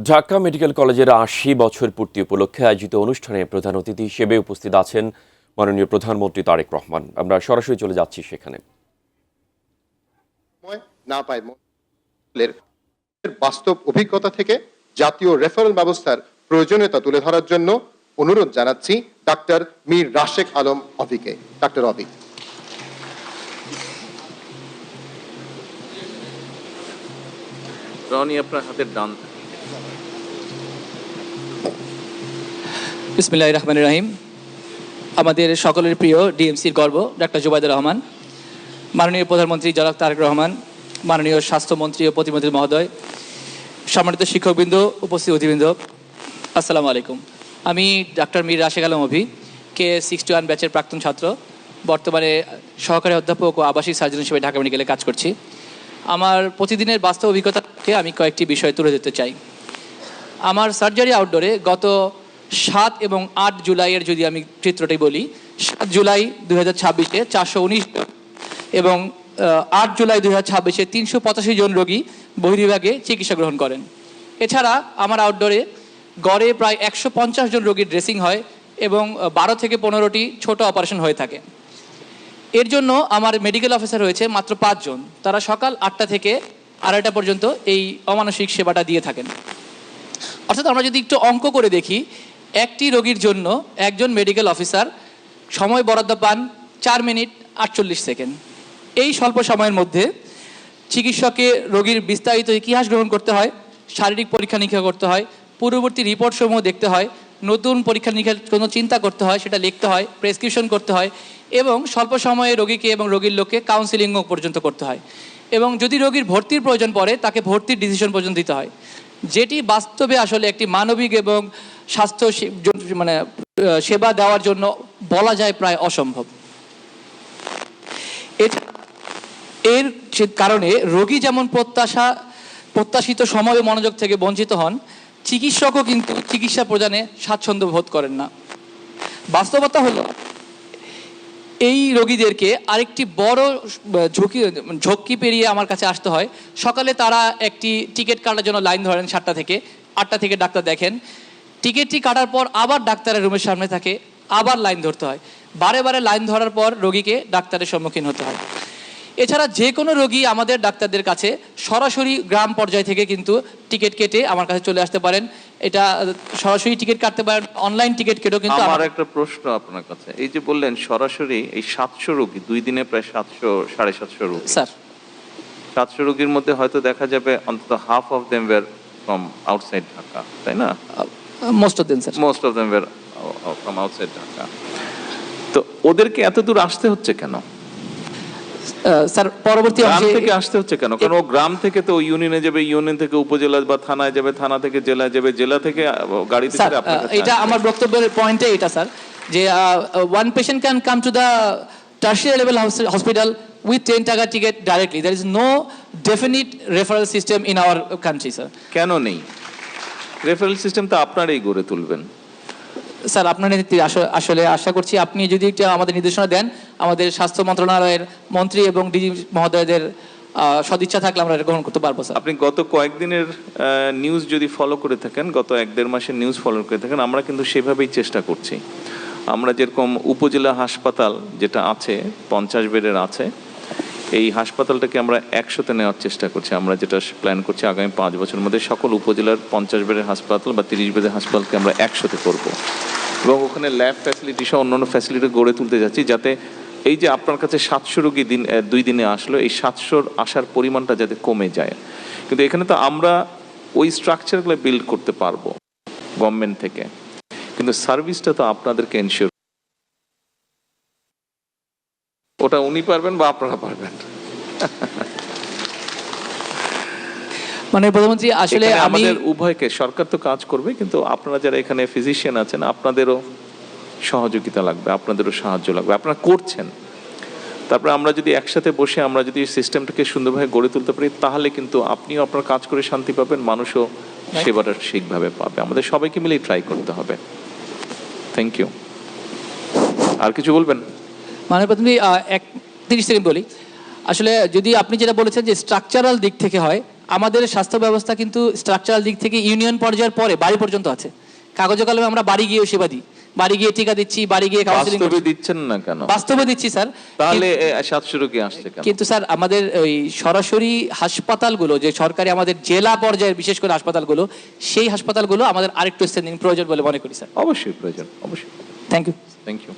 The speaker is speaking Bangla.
ঢাকা মেডিকেল কলেজের ৮০ বছর পূর্তি উপলক্ষে আয়োজিত অনুষ্ঠানে প্রধান অতিথি হিসেবে উপস্থিত আছেন মাননীয় প্রধানমন্ত্রী তারেক রহমান। আমরা সরাসরি চলে যাচ্ছি সেখানে। বাস্তব অভিজ্ঞতা থেকে জাতীয় রেফারেল ব্যবস্থার প্রয়োজনীয়তা তুলে ধরার জন্য অনুরোধ জানাচ্ছি ডাক্তার মীর রাশেক আলম অভিকে। ডাক্তার অভি। রনি, আপনার হাতের ডান। বিসমিল্লাহির রহমানির রহিম। আমাদের সকলের প্রিয় ডিএমসির গর্ব ডাক্তার জুবাইদুর রহমান, মাননীয় প্রধানমন্ত্রী জনাব তারেক রহমান, মাননীয় স্বাস্থ্যমন্ত্রী ও প্রতিমন্ত্রী মহোদয়, সম্মানিত শিক্ষকবৃন্দ, উপস্থিত অতিবৃন্দ, আসসালামু আলাইকুম। আমি ডাক্তার মীর রাশেক আলম অভি, K61 ব্যাচের প্রাক্তন ছাত্র, বর্তমানে সহকারী অধ্যাপক ও আবাসিক সার্জন হিসেবে ঢাকা মেডিকেলে কাজ করছি। আমার প্রতিদিনের বাস্তব অভিজ্ঞতাকে আমি কয়েকটি বিষয় তুলে ধরতে চাই। আমার সার্জারি আউটডোরে গত 7 এবং 8 জুলাইয়ের যদি আমি চিত্রটি বলি, 7 জুলাই 2026-এ 419 এবং 8 জুলাই 2026-এ 385 জন রোগী বহির্বিভাগে চিকিৎসা গ্রহণ করেন। এছাড়া আমার আউটডোরে গড়ে প্রায় 150 জন রোগীর ড্রেসিং হয় এবং 12 থেকে 15টি ছোট অপারেশন হয়ে থাকে। এর জন্য আমার মেডিকেল অফিসার রয়েছে মাত্র 5 জন। তারা সকাল 8টা থেকে 2:30টা পর্যন্ত এই অমানসিক সেবাটা দিয়ে থাকেন। অর্থাৎ আমরা যদি একটু অঙ্ক করে দেখি, একটি রোগীর জন্য একজন মেডিকেল অফিসার সময় বরাদ্দ পান 4 মিনিট 48 সেকেন্ড। এই স্বল্প সময়ের মধ্যে চিকিৎসককে রোগীর বিস্তারিত ইতিহাস গ্রহণ করতে হয়, শারীরিক পরীক্ষা নিরীক্ষা করতে হয়, পূর্ববর্তী রিপোর্টসমূহ দেখতে হয়, নতুন পরীক্ষা নিরীক্ষার কোনো চিন্তা করতে হয়, সেটা লিখতে হয়, প্রেসক্রিপশন করতে হয় এবং স্বল্প সময়ে রোগীকে এবং রোগীর লোককে কাউন্সিলিংও পর্যন্ত করতে হয় এবং যদি রোগীর ভর্তির প্রয়োজন পড়ে তাকে ভর্তির ডিসিশন পর্যন্ত দিতে হয়, যেটি বাস্তবে আসলে একটি মানবিক এবং স্বাস্থ্য সেবা দেওয়ার জন্য বলা যায় প্রায় অসম্ভব। এর কারণে রোগী যেমন প্রত্যাশিত সময় ও মনোযোগ থেকে বঞ্চিত হন, চিকিৎসকও কিন্তু চিকিৎসা প্রদানে স্বাচ্ছন্দ্য বোধ করেন না। বাস্তবতা হলো এই রোগীদেরকে আরেকটি বড় ঝক্কি পেরিয়ে আমার কাছে আসতে হয়। সকালে তারা একটি টিকিট কাটার জন্য লাইন ধরেন 7টা থেকে 8টা থেকে ডাক্তার দেখেন। টিকিটটি কাটার পর আবার ডাক্তারের রুমের সামনে থাকে, আবার লাইন ধরতে হয়। বারে বারে লাইন ধরার পর রোগীকে ডাক্তারের সম্মুখীন হতে হয়। এছাড়া যে কোনো রোগী আমাদের ডাক্তারদের কাছে সরাসরি গ্রাম পর্যায় থেকে কিন্তু টিকিট কেটে আমার কাছে চলে আসতে পারেন। এটা সরাসরি টিকিট কাটতে পারেন, অনলাইন টিকিট কেটেও কিন্তু। আমার একটা প্রশ্ন আপনার কাছে, এই যে বললেন সরাসরি এই 700 রোগী, 2 দিনে প্রায় 700-750 রোগী। স্যার, 700 রোগীর মধ্যে হয়তো দেখা যাবে অন্তত half of them were from outside Dhaka, তাই না? Most of them sir. Most of them were from outside Dhaka. তো ওদেরকে এত দূর আসতে হচ্ছে কেন স্যার? পরবর্তী গ্রাম থেকে আসতে হচ্ছে কেন? কারণ ও গ্রাম থেকে তো ইউনিয়নে যাবে, ইউনিয়ন থেকে উপজেলা বা থানায় যাবে, থানা থেকে জেলায় যাবে, জেলা থেকে গাড়িতে করে আপনার কাছে। এটা আমার বক্তব্যের পয়েন্টে এটা স্যার, যে one patient can come to the tertiary level hospital with 10 টাকা ticket directly. There is no definite referral system in our country, sir. কেন নেই? রেফারেল সিস্টেম তো আপনারাই গড়ে তুলবেন। স্যার, আপনার নেতৃত্বে আসলে আশা করছি আপনি যদি একটু আমাদের নির্দেশনা দেন, আমাদের স্বাস্থ্য মন্ত্রণালয়ের মন্ত্রী এবং ডিজি মহোদয়দের সদিচ্ছা থাকলে আমরা এটা গ্রহণ করতে পারবো স্যার। আপনি গত কয়েকদিনের নিউজ যদি ফলো করে থাকেন, গত 1-1.5 মাসের নিউজ ফলো করে থাকেন, আমরা কিন্তু সেভাবেই চেষ্টা করছি। আমরা যেরকম উপজেলা হাসপাতাল যেটা আছে 50 বেডের আছে, এই হাসপাতালটাকে আমরা 100-তে নেওয়ার চেষ্টা করছি। আমরা যেটা প্ল্যান করছি আগামী 5 বছরের মধ্যে সকল উপজেলার 50 বেডের হাসপাতাল বা 30 বেডের হাসপাতালকে আমরা 100-তে করবো এবং ওখানে ল্যাব ফ্যাসিলিটি সহ অন্যান্য ফ্যাসিলিটি গড়ে তুলতে যাচ্ছি, যাতে এই যে আপনার কাছে 700 রোগী 2 দিনে আসলো, এই 700 আসার পরিমাণটা যাতে কমে যায়। কিন্তু এখানে তো আমরা ওই স্ট্রাকচারগুলো বিল্ড করতে পারবো গভর্নমেন্ট থেকে, কিন্তু সার্ভিসটা তো আপনাদেরকে এনশিওর, ওটা উনি পারবেন বা আপনারা পারবেন। মানে প্রধানমন্ত্রী আসলে আমাদের উভয়কে, সরকার তো কাজ করবে, কিন্তু আপনারা যারা এখানে ফিজিশিয়ান আছেন আপনাদেরও সহযোগিতা লাগবে, আপনাদেরও সাহায্য লাগবে। আপনারা করছেন, তারপরে আমরা যদি একসাথে বসে আমরা যদি সিস্টেমটাকে সুন্দরভাবে গড়ে তুলতে পারি, তাহলে কিন্তু আপনিও আপনার কাজ করে শান্তি পাবেন, মানুষও সেবাটা ঠিকভাবে পাবে। আমাদের সবাইকে মিলেই ট্রাই করতে হবে। Thank you. আর কিছু বলবেন? মানে প্রথমে 30 সেকেন্ড বলি। আসলে যদি আপনি যেটা বলেছেন যে স্ট্রাকচারাল দিক থেকে হয়, আমাদের স্বাস্থ্য ব্যবস্থা কিন্তু স্ট্রাকচারাল দিক থেকে ইউনিয়ন পর্যায়ের পরে বাড়ি পর্যন্ত আছে। কাগজে কলমে আমরা বাড়ি গিয়েও সেবা দিই, বাড়ি গিয়ে টিকা দিচ্ছি, বাড়ি গিয়ে কাউন্সিলিং বাস্তবে দিচ্ছেন না কেন? বাস্তবে দিচ্ছি স্যার। তাহলে 700 রোগী আসছে কেন? কিন্তু স্যার আমাদের ওই সরাসরি হাসপাতালগুলো যে সরকারি আমাদের জেলা পর্যায়ের বিশেষ করে হাসপাতালগুলো, সেই হাসপাতালগুলো আমাদের আরেকটু স্ট্রেন্থেনিং প্রয়োজন বলে মনে করি স্যার। অবশ্যই প্রয়োজন, অবশ্যই। Thank you. Thank you.